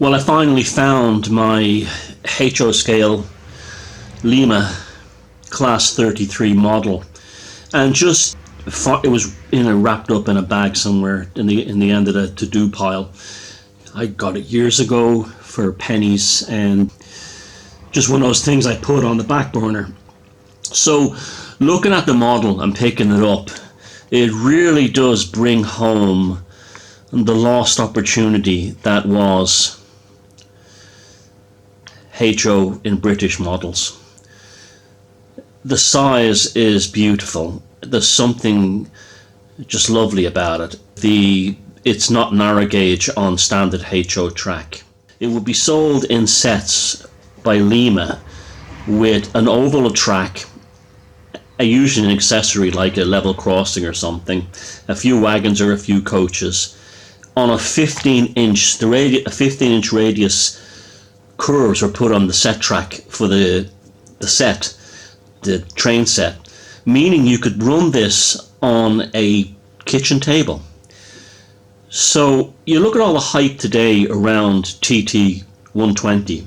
Well, I finally found my HO scale Lima class 33 model, and just it was wrapped up in a bag somewhere in the end of the to-do pile. I got it years ago for pennies, and just one of those things I put on the back burner. So looking at the model and picking it up, it really does bring home the lost opportunity that was HO in British models. The size is beautiful. There's something just lovely about it. It's not narrow gauge on standard HO track. It would be sold in sets by Lima with an oval track, usually an accessory like a level crossing or something, a few wagons or a few coaches, on a 15-inch radius. Curves were put on the set track for the train set, meaning you could run this on a kitchen table. So you look at all the hype today around TT 120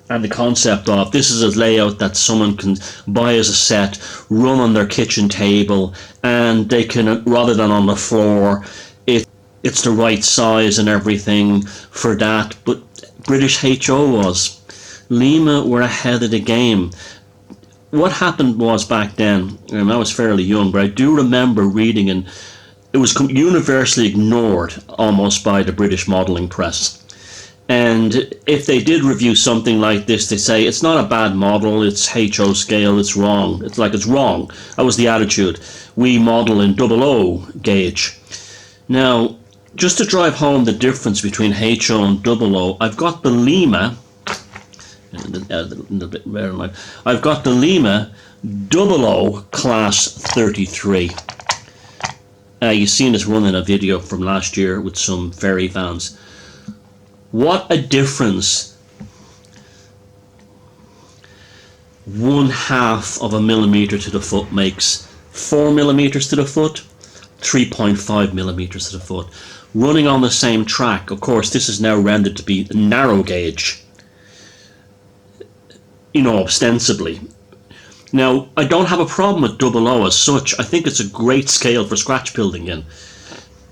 and the concept of this is a layout that someone can buy as a set, run on their kitchen table, and they can, rather than on the floor, it's the right size and everything for that. But British HO was. Lima were ahead of the game. What happened was back then, and I was fairly young, but I do remember reading, and it was universally ignored almost by the British modelling press. And if they did review something like this, they say it's not a bad model, it's HO scale, it's wrong. It's like it's wrong. That was the attitude. We model in 00 gauge. Now, just to drive home the difference between HO and 00, I've got the Lima. I've got the Lima 00 class 33. You've seen this run in a video from last year with some ferry fans. What a difference 1/2 of a millimeter to the foot makes. 4 millimeters to the foot, 3.5 millimeters to the foot. Running on the same track. Of course, this is now rendered to be narrow gauge, ostensibly. Now, I don't have a problem with 00 as such. I think it's a great scale for scratch building in.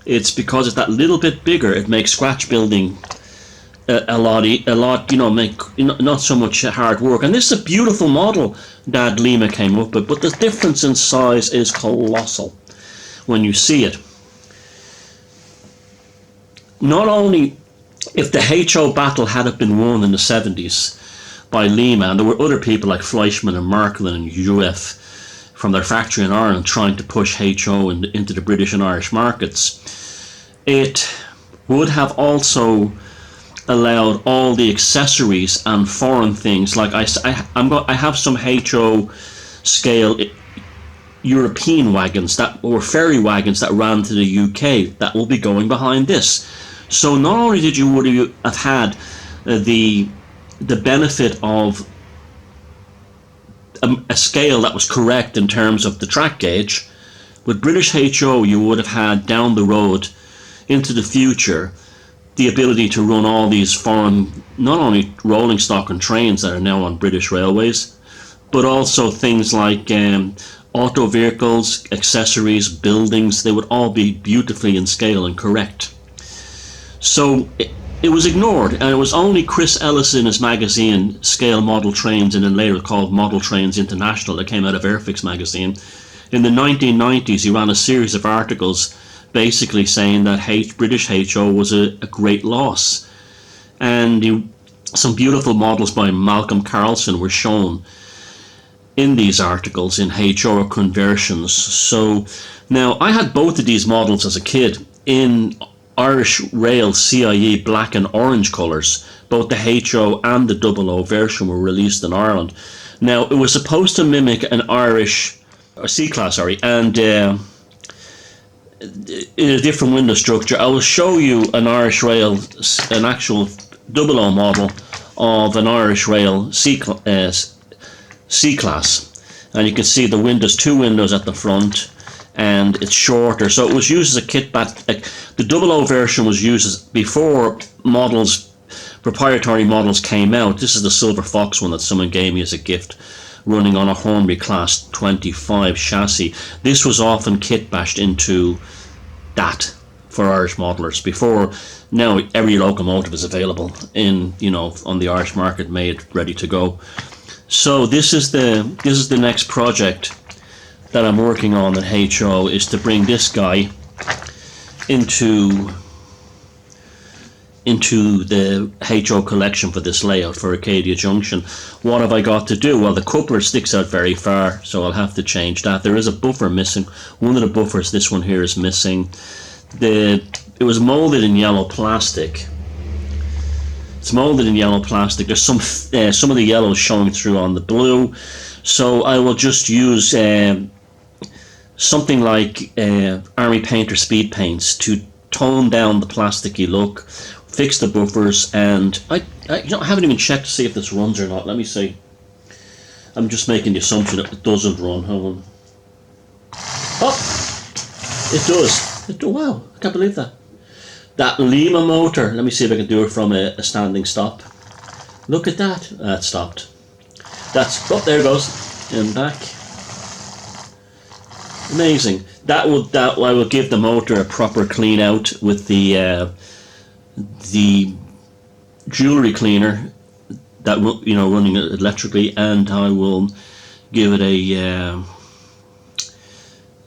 It's because it's that little bit bigger, it makes scratch building a lot, not so much hard work. And this is a beautiful model that Lima came up with, but the difference in size is colossal when you see it. Not only if the HO battle had been won in the 70s by Lima, and there were other people like Fleischmann and Marklin and UF from their factory in Ireland trying to push HO into the British and Irish markets, it would have also allowed all the accessories and foreign things. Like I have some HO scale European wagons that were ferry wagons that ran to the UK that will be going behind this. So not only would you have had the benefit of a scale that was correct in terms of the track gauge, with British HO you would have had down the road into the future the ability to run all these foreign, not only rolling stock and trains that are now on British railways, but also things like auto vehicles, accessories, buildings. They would all be beautifully in scale and correct. So it was ignored, and it was only Chris Ellis in his magazine Scale Model Trains, and then later called Model Trains International, that came out of Airfix magazine. In the 1990s he ran a series of articles basically saying that British HO was a great loss, and some beautiful models by Malcolm Carlson were shown in these articles in HO conversions. So now I had both of these models as a kid in Irish Rail CIE black and orange colours. Both the HO and the 00 version were released in Ireland. Now it was supposed to mimic an Irish C-class, and in a different window structure. I will show you an Irish Rail, an actual 00 model of an Irish Rail C-class, and you can see the windows, 2 windows at the front, and it's shorter. So it was used as a Kitbash. The 00 version was used as, before models proprietary models came out. This is the Silver Fox one that someone gave me as a gift, running on a Hornby Class 25 chassis. This was often kit-bashed into that for Irish modelers. Before, now every locomotive is available in, on the Irish market, made ready to go. So this is the next project that I'm working on at HO, is to bring this guy into the HO collection for this layout for Arcadia Junction. What have I got to do? Well, the coupler sticks out very far, so I'll have to change that. There is a buffer missing. One of the buffers, this one here, is missing. It was molded in yellow plastic. It's molded in yellow plastic. There's some of the yellow showing through on the blue, so I will just use something like Army Painter speed paints to tone down the plasticky look, fix the buffers, and I haven't even checked to see if this runs or not. Let me see. I'm just making the assumption that it doesn't run. Hold on. Oh, it does. Wow, I can't believe that. That Lima motor. Let me see if I can do it from a standing stop. Look at that. It stopped. There it goes. And back. Amazing. That I will give the motor a proper clean out with the jewellery cleaner that running electrically, and I will give it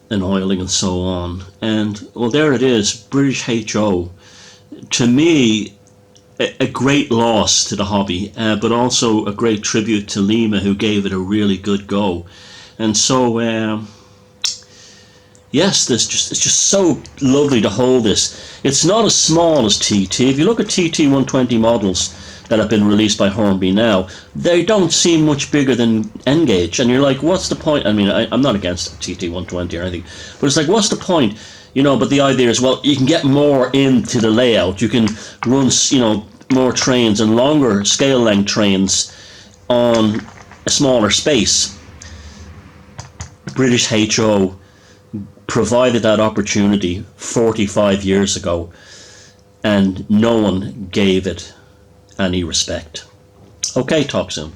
an oiling and so on. And well, there it is, British HO. To me, a great loss to the hobby, but also a great tribute to Lima, who gave it a really good go. And so yes, it's just so lovely to hold this. It's not as small as TT. If you look at TT 120 models that have been released by Hornby now, they don't seem much bigger than N-gauge, and you're like, what's the point? I mean, I'm not against TT 120 or anything, but it's like, what's the point? But the idea is, well, you can get more into the layout. You can run, more trains and longer scale length trains on a smaller space. British HO provided that opportunity 45 years ago, and no one gave it any respect. Okay, talk soon.